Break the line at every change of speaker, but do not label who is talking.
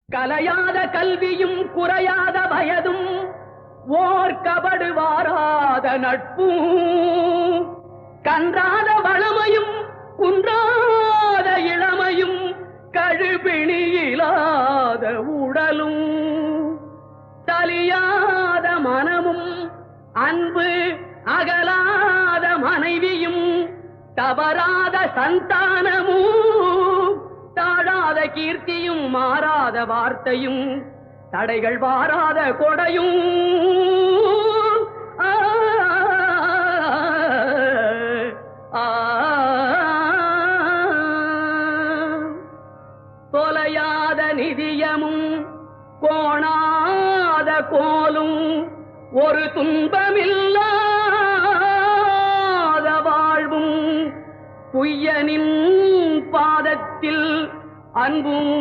கலையாத கல்வியும் குறையாத வயதும் ஓர் கபடு வாராத நட்பும் கன்றாத வளமையும் குன்றாத இளமையும் கழுபிணியிலாத உடலும் தலியாத மனமும் அன்பு அகலாத மனைவியும் தவறாத சந்தானமும் தாழாத கீர்த்தியும் மாறாத வார்த்தையும் தடைகள் வாராத கொடையும் தொலையாத நிதியமும் கோணாத கோலும் ஒரு துன்பமில்லாத வாழ்வும் குய்யனின் பாதத்தில் அன்பும்